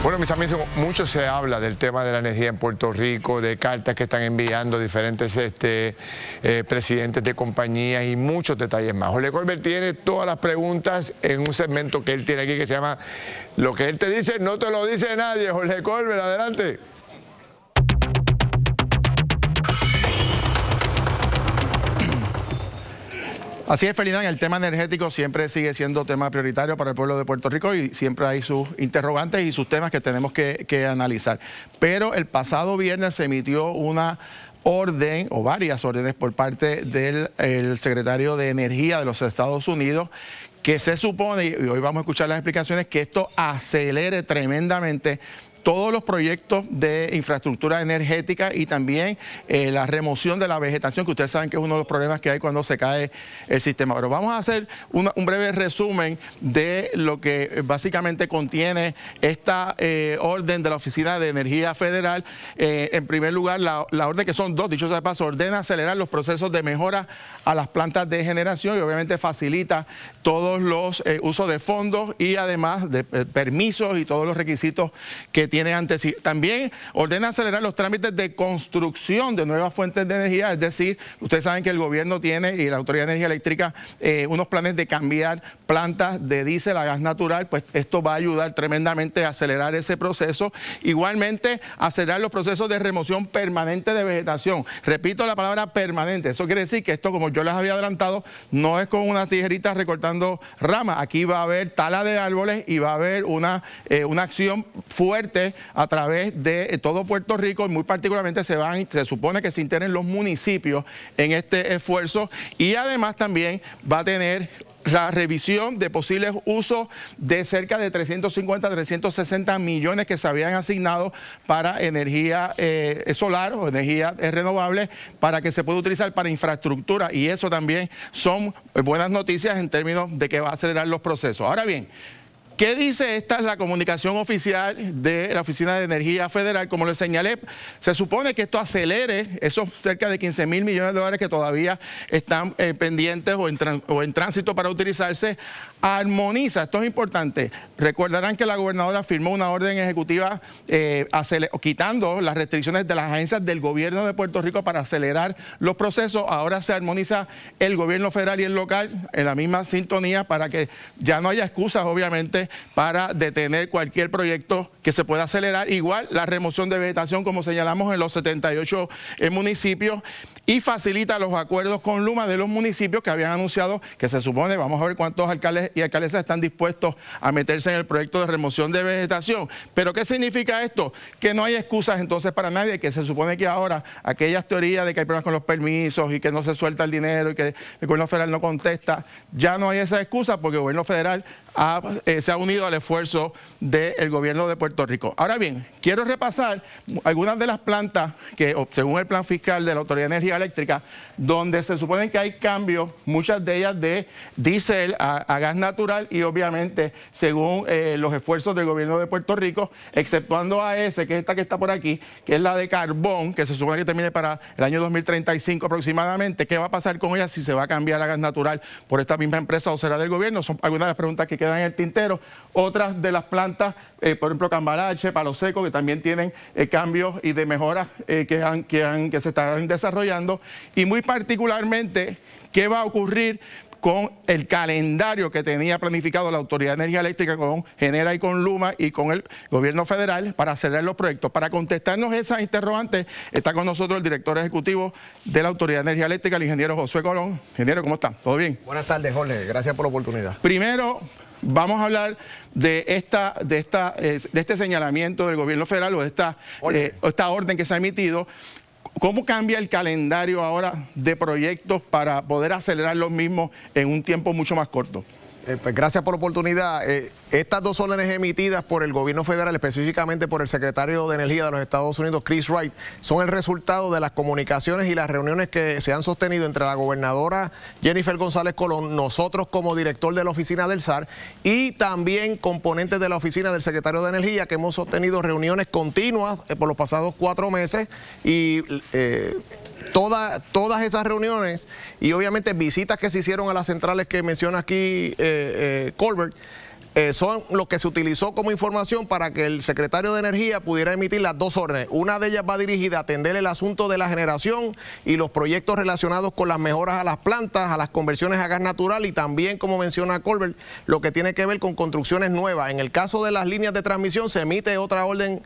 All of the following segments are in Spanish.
Bueno, mis amigos, mucho se habla del tema de la energía en Puerto Rico, de cartas que están enviando diferentes presidentes de compañías y muchos detalles más. Jorge Colbert tiene todas las preguntas en un segmento que él tiene aquí que se llama Lo que él te dice no te lo dice nadie. Jorge Colbert, adelante. Así es, Ferdinand, el tema energético siempre sigue siendo tema prioritario para el pueblo de Puerto Rico y siempre hay sus interrogantes y sus temas que tenemos que analizar. Pero el pasado viernes se emitió una orden o varias órdenes por parte del secretario de Energía de los Estados Unidos que se supone, y hoy vamos a escuchar las explicaciones, que esto acelere tremendamente todos los proyectos de infraestructura energética y también la remoción de la vegetación, que ustedes saben que es uno de los problemas que hay cuando se cae el sistema. Pero vamos a hacer un breve resumen de lo que básicamente contiene esta orden de la Oficina de Energía Federal. En primer lugar, la orden, que son dos, dicho sea de paso, ordena acelerar los procesos de mejora a las plantas de generación y obviamente facilita todos los usos de fondos y además de permisos y todos los requisitos que tiene ante sí. También ordena acelerar los trámites de construcción de nuevas fuentes de energía, es decir, ustedes saben que el gobierno tiene y la Autoridad de Energía Eléctrica unos planes de cambiar plantas de diésel a gas natural, pues esto va a ayudar tremendamente a acelerar ese proceso. Igualmente, acelerar los procesos de remoción permanente de vegetación. Repito la palabra permanente, eso quiere decir que esto, como yo les había adelantado, no es con una tijerita recortando ramas. Aquí va a haber tala de árboles y va a haber una acción fuerte a través de todo Puerto Rico y muy particularmente se supone que se integren los municipios en este esfuerzo y además también va a tener la revisión de posibles usos de cerca de 350 a 360 millones que se habían asignado para energía solar o energía renovable para que se pueda utilizar para infraestructura y eso también son buenas noticias en términos de que va a acelerar los procesos. Ahora bien, ¿qué dice esta? Es la comunicación oficial de la Oficina de Energía Federal. Como les señalé, se supone que esto acelere esos cerca de 15 mil millones de dólares que todavía están pendientes o en tránsito para utilizarse. Armoniza, esto es importante. Recordarán que la gobernadora firmó una orden ejecutiva quitando las restricciones de las agencias del gobierno de Puerto Rico para acelerar los procesos. Ahora se armoniza el gobierno federal y el local en la misma sintonía para que ya no haya excusas, obviamente, para detener cualquier proyecto que se pueda acelerar. Igual la remoción de vegetación, como señalamos, en los 78 municipios y facilita los acuerdos con Luma de los municipios que habían anunciado que se supone, vamos a ver cuántos alcaldes y alcaldesas están dispuestos a meterse en el proyecto de remoción de vegetación. ¿Pero qué significa esto? Que no hay excusas entonces para nadie, que se supone que ahora aquellas teorías de que hay problemas con los permisos y que no se suelta el dinero y que el gobierno federal no contesta, ya no hay esa excusa porque el gobierno federal se ha unido al esfuerzo del gobierno de Puerto Rico. Ahora bien, quiero repasar algunas de las plantas que, según el plan fiscal de la Autoridad de Energía Eléctrica, donde se supone que hay cambios, muchas de ellas de diésel a gas natural y obviamente según los esfuerzos del gobierno de Puerto Rico, exceptuando AES, que es esta que está por aquí, que es la de carbón, que se supone que termine para el año 2035 aproximadamente. ¿Qué va a pasar con ella si se va a cambiar a gas natural por esta misma empresa o será del gobierno? Son algunas de las preguntas que quedan en el tintero. Otras de las plantas, por ejemplo Cambalache, Palo Seco, que también tienen cambios y de mejoras que se estarán desarrollando, y muy particularmente qué va a ocurrir con el calendario que tenía planificado la Autoridad de Energía Eléctrica con Genera y con Luma y con el gobierno federal para acelerar los proyectos. Para contestarnos esas interrogantes está con nosotros el director ejecutivo de la Autoridad de Energía Eléctrica, el ingeniero Josué Colón. Ingeniero, ¿cómo está? ¿Todo bien? Buenas tardes, Jorge. Gracias por la oportunidad. Primero, vamos a hablar de este señalamiento del gobierno federal o de esta orden que se ha emitido. ¿Cómo cambia el calendario ahora de proyectos para poder acelerar los mismos en un tiempo mucho más corto? Pues gracias por la oportunidad. Estas dos órdenes emitidas por el gobierno federal, específicamente por el secretario de Energía de los Estados Unidos, Chris Wright, son el resultado de las comunicaciones y las reuniones que se han sostenido entre la gobernadora Jennifer González Colón, nosotros como director de la oficina del SAR y también componentes de la oficina del secretario de Energía, que hemos sostenido reuniones continuas por los pasados 4 meses y todas esas reuniones y obviamente visitas que se hicieron a las centrales que menciona aquí Colbert son los que se utilizó como información para que el secretario de Energía pudiera emitir las dos órdenes. Una de ellas va dirigida a atender el asunto de la generación y los proyectos relacionados con las mejoras a las plantas, a las conversiones a gas natural y también, como menciona Colbert, lo que tiene que ver con construcciones nuevas. En el caso de las líneas de transmisión se emite otra orden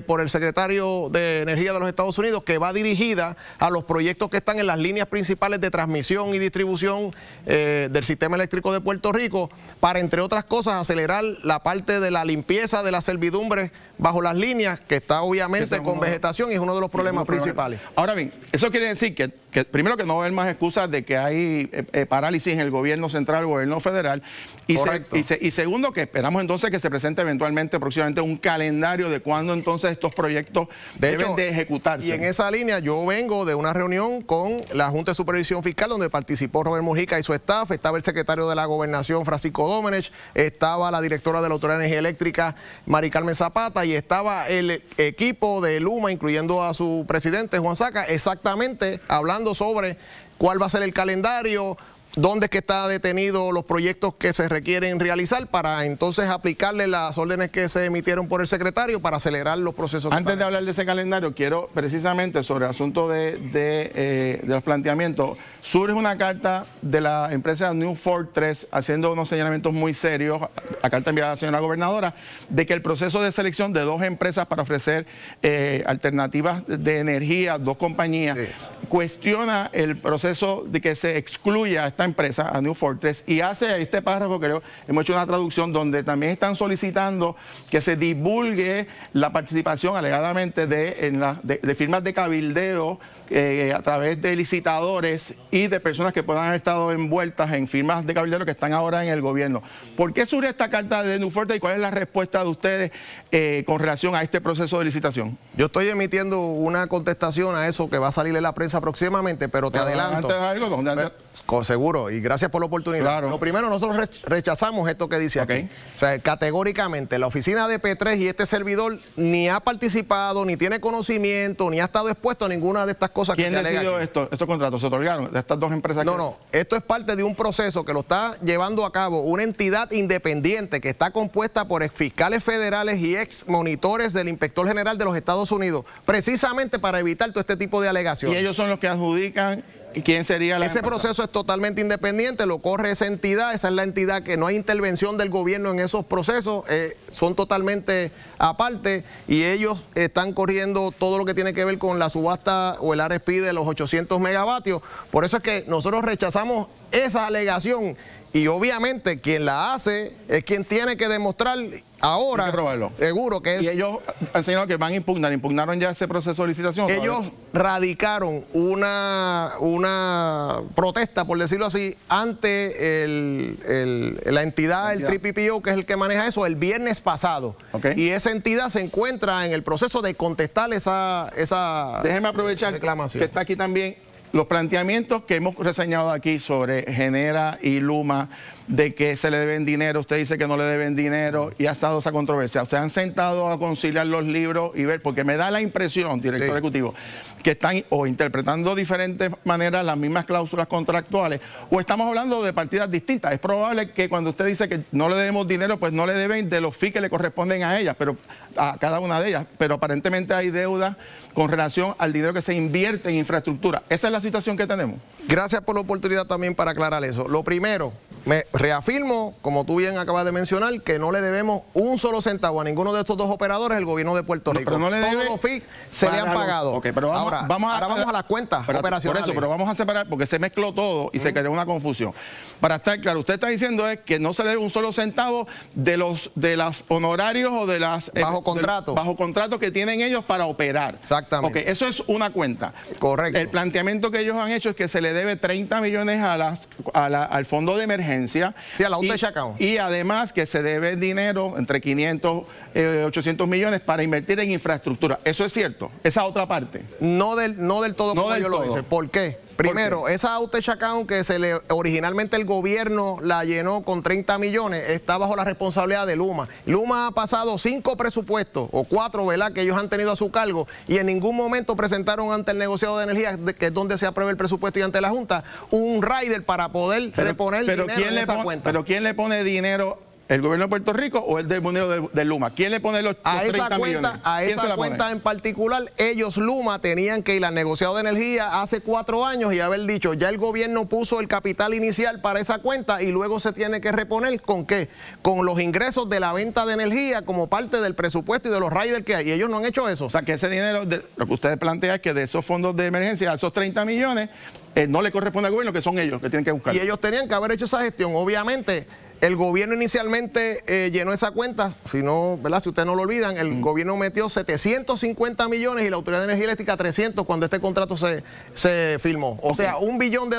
por el secretario de Energía de los Estados Unidos que va dirigida a los proyectos que están en las líneas principales de transmisión y distribución del sistema eléctrico de Puerto Rico para, entre otras cosas, acelerar la parte de la limpieza de las servidumbres bajo las líneas, que está obviamente con vegetación y es uno de los problemas principales. Ahora bien, eso quiere decir que primero que no va a haber más excusas de que hay parálisis en el gobierno central, el gobierno federal, y segundo que esperamos entonces que se presente eventualmente, próximamente, un calendario de cuándo entonces estos proyectos deben de ejecutarse. Y en esa línea yo vengo de una reunión con la Junta de Supervisión Fiscal donde participó Robert Mujica y su staff, estaba el secretario de la Gobernación Francisco Domenech, estaba la directora de la Autoridad de Energía Eléctrica Mari Carmen Zapata y estaba el equipo de Luma, incluyendo a su presidente Juan Saca, exactamente hablando sobre cuál va a ser el calendario, dónde es que está detenido los proyectos que se requieren realizar para entonces aplicarle las órdenes que se emitieron por el secretario para acelerar los procesos. Antes de hablar de ese calendario, quiero precisamente sobre el asunto de los planteamientos. Surge una carta de la empresa New Fortress haciendo unos señalamientos muy serios, la carta enviada a la señora gobernadora, de que el proceso de selección de dos empresas para ofrecer alternativas de energía, dos compañías, cuestiona el proceso de que se excluya a esta empresa, a New Fortress, y hace este párrafo, creo, hemos hecho una traducción donde también están solicitando que se divulgue la participación alegadamente de firmas de cabildeo a través de licitadores y de personas que puedan haber estado envueltas en firmas de cabildeo que están ahora en el gobierno. ¿Por qué surge esta carta de New Fortress y cuál es la respuesta de ustedes con relación a este proceso de licitación? Yo estoy emitiendo una contestación a eso que va a salir en la prensa próximamente, pero te adelanto. Antes de algo, ¿dónde? Con seguro, y gracias por la oportunidad. Claro. Lo primero, nosotros rechazamos esto que dice aquí. O sea, categóricamente, la oficina de P3 y este servidor ni ha participado, ni tiene conocimiento, ni ha estado expuesto a ninguna de estas cosas que se alega. ¿Quién decidió estos contratos? ¿Se otorgaron de estas dos empresas? No, esto es parte de un proceso que lo está llevando a cabo una entidad independiente que está compuesta por fiscales federales y ex monitores del Inspector General de los Estados Unidos, precisamente para evitar todo este tipo de alegaciones. ¿Y ellos son los que adjudican? ¿Y quién sería la Ese empresa? proceso es totalmente independiente, lo corre esa entidad, esa es la entidad que no hay intervención del gobierno en esos procesos, son totalmente aparte y ellos están corriendo todo lo que tiene que ver con la subasta o el RFP de los 800 megavatios. Por eso es que nosotros rechazamos esa alegación y obviamente quien la hace es quien tiene que demostrar ahora, seguro que es... Y ellos han señalado que van a impugnar, ¿impugnaron ya ese proceso de licitación? Ellos radicaron una protesta, por decirlo así, ante la entidad, el TPPO, que es el que maneja eso, el viernes pasado. Y esa entidad se encuentra en el proceso de contestar esa Déjeme aprovechar reclamación. Que está aquí también los planteamientos que hemos reseñado aquí sobre Genera y Luma, de que se le deben dinero, usted dice que no le deben dinero y ha estado esa controversia. ¿Se han sentado a conciliar los libros y ver? Porque me da la impresión, director ejecutivo, que están o interpretando de diferentes maneras las mismas cláusulas contractuales o estamos hablando de partidas distintas. Es probable que cuando usted dice que no le debemos dinero, pues no le deben de los fees que le corresponden a ellas, pero a cada una de ellas, pero aparentemente hay deuda con relación al dinero que se invierte en infraestructura. Esa es la situación que tenemos. Gracias por la oportunidad también para aclarar eso. Lo primero, me reafirmo, como tú bien acabas de mencionar, que no le debemos un solo centavo a ninguno de estos dos operadores del gobierno de Puerto Rico. Pero no le todos los fees se le han pagado. Pero ahora vamos a las cuentas operacionales. Por eso, pero vamos a separar porque se mezcló todo y se creó una confusión. Para estar claro, usted está diciendo es que no se le debe un solo centavo de los honorarios o de las... bajo contrato que tienen ellos para operar. Exactamente. Eso es una cuenta. Correcto. El planteamiento que ellos han hecho es que se le debe 30 millones al fondo de emergencia. Sí, a la outage account. Y además que se debe dinero entre 500 800 millones para invertir en infraestructura. ¿Eso es cierto? Esa otra parte. No del todo como yo lo hice. ¿Por qué? Primero, esa outage account que originalmente el gobierno la llenó con 30 millones, está bajo la responsabilidad de Luma. Luma ha pasado 5 presupuestos, o 4, ¿verdad?, que ellos han tenido a su cargo, y en ningún momento presentaron ante el negociado de energía, que es donde se aprueba el presupuesto, y ante la Junta, un rider para poder reponer dinero en esa cuenta. Pero ¿quién le pone dinero ¿El gobierno de Puerto Rico o el del dinero de Luma? ¿Quién le pone los 30 millones? A esa cuenta en particular, ellos, Luma, tenían que ir al negociado de energía hace 4 años y haber dicho, ya el gobierno puso el capital inicial para esa cuenta y luego se tiene que reponer, ¿con qué? Con los ingresos de la venta de energía como parte del presupuesto y de los riders que hay. Y ellos no han hecho eso. O sea, que ese dinero, lo que ustedes plantean es que de esos fondos de emergencia, esos 30 millones, no le corresponde al gobierno, que son ellos que tienen que buscar. Y ellos tenían que haber hecho esa gestión. Obviamente, el gobierno inicialmente llenó esa cuenta, si no, ¿verdad? Si ustedes no lo olvidan, el gobierno metió 750 millones y la Autoridad de Energía Eléctrica 300 cuando este contrato se firmó. O sea, $1 billón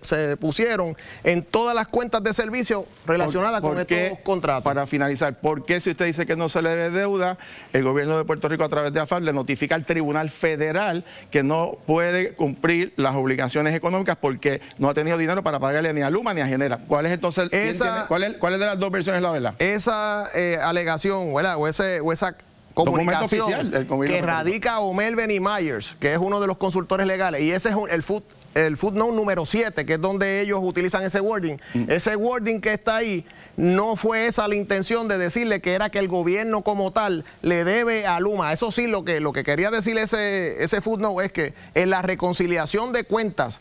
se pusieron en todas las cuentas de servicio relacionadas con estos contratos. Para finalizar, ¿por qué si usted dice que no se le debe deuda, el gobierno de Puerto Rico a través de AFAR le notifica al Tribunal Federal que no puede cumplir las obligaciones económicas porque no ha tenido dinero para pagarle ni a Luma ni a Genera? ¿Cuál es entonces ¿Cuál es de las dos versiones la verdad? Esa alegación, ¿verdad? o esa comunicación oficial, que radica Omer Benny Myers, que es uno de los consultores legales, y ese es el footnote número 7, que es donde ellos utilizan ese wording. Ese wording que está ahí, no fue esa la intención de decirle que era que el gobierno como tal le debe a Luma. Eso sí, lo que quería decir ese footnote es que en la reconciliación de cuentas,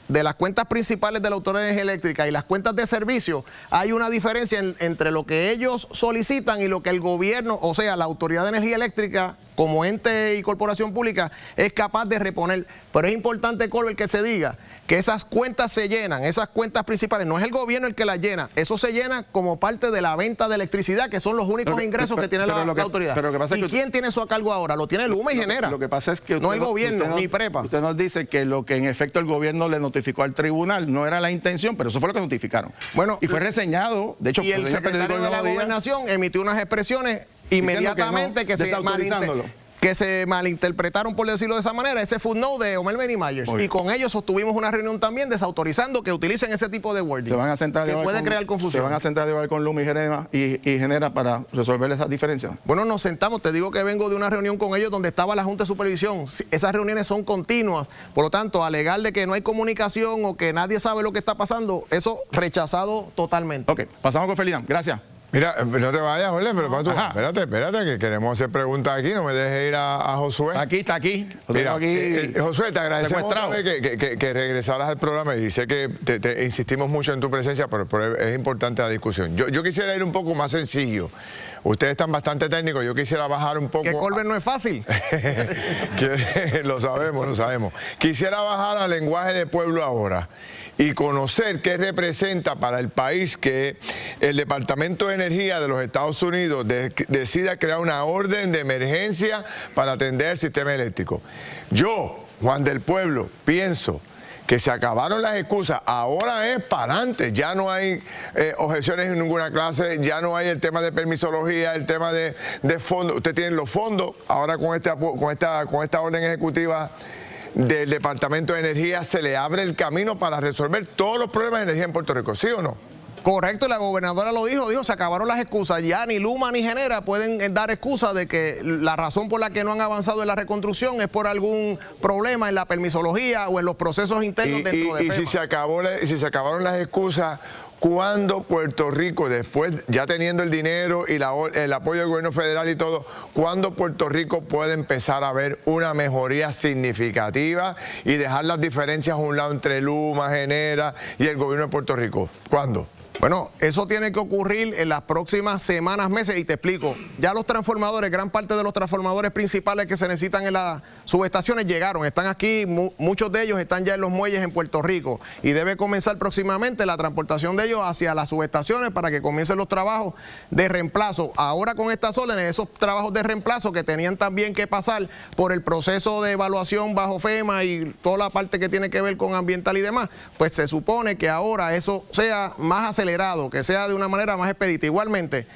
de las cuentas principales de la Autoridad de Energía Eléctrica y las cuentas de servicio, hay una diferencia entre lo que ellos solicitan y lo que el gobierno, o sea, la Autoridad de Energía Eléctrica, como ente y corporación pública, es capaz de reponer. Pero es importante, Colbert, que se diga que esas cuentas se llenan, esas cuentas principales, no es el gobierno el que las llena, eso se llena como parte de la venta de electricidad, que son los únicos ingresos que tiene la autoridad. ¿Y quién tiene eso a cargo ahora? Lo tiene Luma y Genera. Lo que pasa es que no el gobierno, ni Prepa. Usted nos dice que lo que en efecto el gobierno le notificó al tribunal no era la intención, pero eso fue lo que notificaron. Bueno, y fue reseñado, de hecho, y el secretario de la Gobernación emitió unas expresiones inmediatamente que se malinterpretaron, por decirlo de esa manera, ese footnote de Omer Benny Myers. Y con ellos sostuvimos una reunión también desautorizando que utilicen ese tipo de wording. Se van a sentar que puede crear confusión. Se van a sentar a dialogar con Luma y Genera para resolver esas diferencias. Bueno, nos sentamos, te digo que vengo de una reunión con ellos donde estaba la Junta de Supervisión. Esas reuniones son continuas, por lo tanto, alegar de que no hay comunicación o que nadie sabe lo que está pasando, eso rechazado totalmente. Ok, pasamos con Felidán. Gracias. Mira, no te vayas, Jorge, pero espérate, que queremos hacer preguntas aquí, no me dejes ir a Josué. Aquí está. Mira, Josué, te agradecemos otra vez que regresaras al programa y sé que te insistimos mucho en tu presencia, pero es importante la discusión. Yo quisiera ir un poco más sencillo. Ustedes están bastante técnicos, yo quisiera bajar un poco... Que Colbert no es fácil. Lo sabemos. Quisiera bajar al lenguaje de pueblo ahora y conocer qué representa para el país que el Departamento de Energía de los Estados Unidos decida crear una orden de emergencia para atender el sistema eléctrico. Yo, Juan del Pueblo, pienso que se acabaron las excusas, ahora es para adelante, ya no hay objeciones en ninguna clase, ya no hay el tema de permisología, el tema de fondos. Usted tiene los fondos, ahora con esta orden ejecutiva del Departamento de Energía se le abre el camino para resolver todos los problemas de energía en Puerto Rico, ¿sí o no? Correcto, la gobernadora lo dijo, se acabaron las excusas, ya ni Luma ni Genera pueden dar excusas de que la razón por la que no han avanzado en la reconstrucción es por algún problema en la permisología o en los procesos internos dentro de FEMA. Y si se acabaron las excusas, ¿cuándo Puerto Rico, después ya teniendo el dinero y el apoyo del gobierno federal y todo, cuándo Puerto Rico puede empezar a ver una mejoría significativa y dejar las diferencias a un lado entre Luma, Genera y el gobierno de Puerto Rico? ¿Cuándo? Bueno, eso tiene que ocurrir en las próximas semanas, meses, y te explico. Ya los transformadores, gran parte de los transformadores principales que se necesitan en las subestaciones llegaron, están aquí, muchos de ellos están ya en los muelles en Puerto Rico y debe comenzar próximamente la transportación de ellos hacia las subestaciones para que comiencen los trabajos de reemplazo. Ahora con estas órdenes, esos trabajos de reemplazo que tenían también que pasar por el proceso de evaluación bajo FEMA y toda la parte que tiene que ver con ambiental y demás, pues se supone que ahora eso sea más acelerado, que sea de una manera más expedita. Igualmente,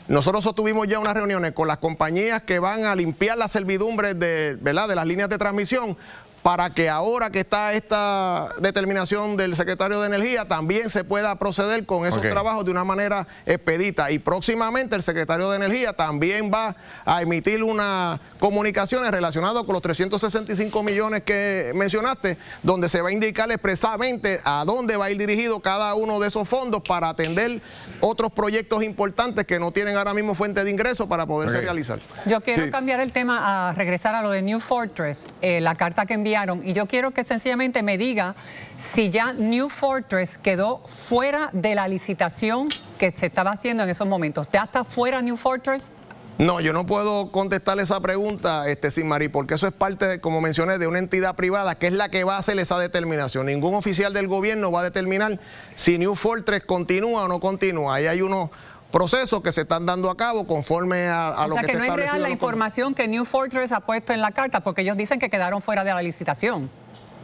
nosotros sostuvimos ya unas reuniones con las compañías que van a limpiar las servidumbres de las líneas de transmisión para que ahora que está esta determinación del secretario de Energía también se pueda proceder con esos trabajos de una manera expedita. Y próximamente el secretario de Energía también va a emitir unas comunicaciones relacionadas con los 365 millones que mencionaste, donde se va a indicar expresamente a dónde va a ir dirigido cada uno de esos fondos para atender otros proyectos importantes que no tienen ahora mismo fuente de ingresos para poderse realizar. Yo quiero cambiar el tema, a regresar a lo de New Fortress, la carta que enviaron, y yo quiero que sencillamente me diga si ya New Fortress quedó fuera de la licitación que se estaba haciendo en esos momentos. ¿Ya está fuera New Fortress? No, yo no puedo contestar esa pregunta, Sinmarí, porque eso es parte, como mencioné, de una entidad privada que es la que va a hacer esa determinación. Ningún oficial del gobierno va a determinar si New Fortress continúa o no continúa. Ahí hay unos procesos que se están dando a cabo conforme a lo que está establecido. O sea que no es real la información que New Fortress ha puesto en la carta, porque ellos dicen que quedaron fuera de la licitación.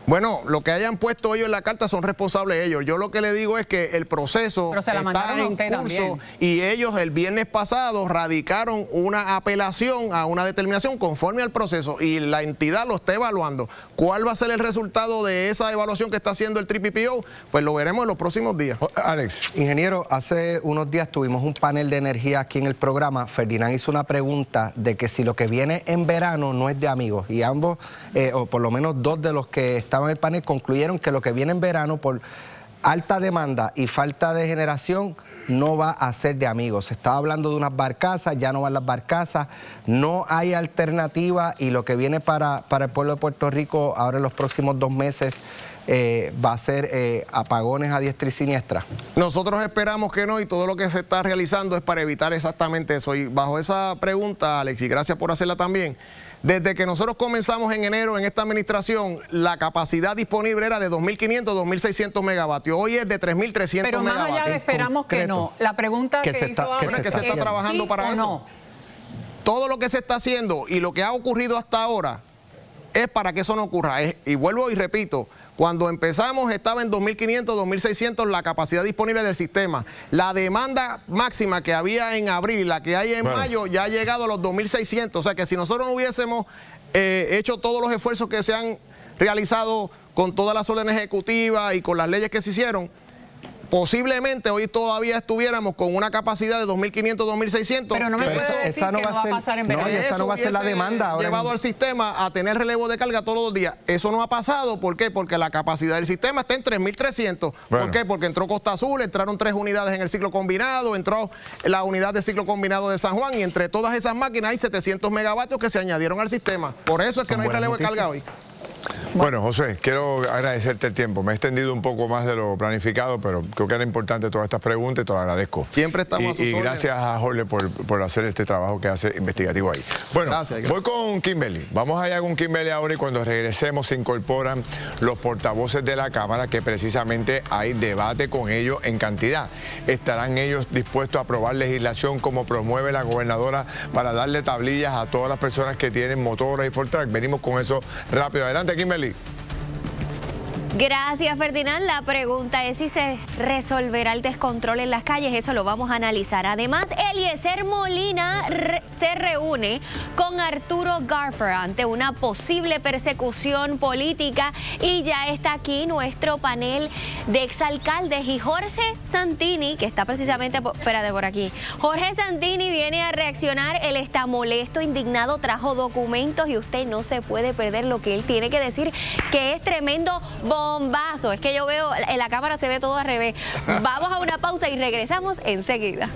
Bueno, lo que hayan puesto ellos en la carta son responsables ellos. Yo lo que le digo es que el proceso está en curso y ellos el viernes pasado radicaron una apelación a una determinación conforme al proceso y la entidad lo está evaluando. ¿Cuál va a ser el resultado de esa evaluación que está haciendo el TPPO? Pues lo veremos en los próximos días. Alex. Ingeniero, hace unos días tuvimos un panel de energía aquí en el programa. Ferdinand hizo una pregunta de que si lo que viene en verano no es de amigos, y ambos, o por lo menos dos de los que estaban en el panel concluyeron que lo que viene en verano por alta demanda y falta de generación no va a ser de amigos. Se estaba hablando de unas barcazas, ya no van las barcazas, no hay alternativa y lo que viene para el pueblo de Puerto Rico ahora en los próximos 2 meses va a ser apagones a diestra y siniestra. Nosotros esperamos que no y todo lo que se está realizando es para evitar exactamente eso. Y bajo esa pregunta, Alex, y gracias por hacerla también, desde que nosotros comenzamos en enero en esta administración, la capacidad disponible era de 2.500, 2.600 megavatios. Hoy es de 3.300 megavatios. Pero más allá de esperamos que no. La pregunta que hizo ahora es que se está trabajando para eso. No. Todo lo que se está haciendo y lo que ha ocurrido hasta ahora es para que eso no ocurra. Y vuelvo y repito, cuando empezamos estaba en 2.500, 2.600 la capacidad disponible del sistema. La demanda máxima que había en abril, la que hay en mayo, ya ha llegado a los 2.600. O sea que si nosotros no hubiésemos hecho todos los esfuerzos que se han realizado con todas las órdenes ejecutivas y con las leyes que se hicieron, posiblemente hoy todavía estuviéramos con una capacidad de 2.500, 2.600. Pero no me puede decir esa no que no va a pasar en verano. esa no va a ser la demanda. Ahora llevado al sistema a tener relevo de carga todos los días. Eso no ha pasado. ¿Por qué? Porque la capacidad del sistema está en 3.300. ¿Por qué? Porque entró Costa Azul, entraron 3 unidades en el ciclo combinado, entró la unidad de ciclo combinado de San Juan y entre todas esas máquinas hay 700 megavatios que se añadieron al sistema. Por eso es que no hay relevo de carga hoy. Bueno, José, quiero agradecerte el tiempo. Me he extendido un poco más de lo planificado, pero creo que era importante todas estas preguntas y te lo agradezco. Siempre estamos a sus órdenes. Y gracias a Jorge por hacer este trabajo que hace investigativo ahí. Bueno, gracias. Voy con Kimberly. Vamos allá con Kimberly ahora y cuando regresemos se incorporan los portavoces de la Cámara que precisamente hay debate con ellos en cantidad. ¿Estarán ellos dispuestos a aprobar legislación como promueve la gobernadora para darle tablillas a todas las personas que tienen motoras y Fortrack? Venimos con eso rápido. Adelante, Kimberly. Gracias, Ferdinand. La pregunta es si se resolverá el descontrol en las calles. Eso lo vamos a analizar. Además, Eliezer Molina se reúne con Arturo Garfer ante una posible persecución política y ya está aquí nuestro panel de exalcaldes y Jorge Santini, que está precisamente, espérate por aquí. Jorge Santini viene a reaccionar. Él está molesto, indignado, trajo documentos y usted no se puede perder lo que él tiene que decir, que es tremendo bombazo. Es que yo veo, en la cámara se ve todo al revés. Vamos a una pausa y regresamos enseguida.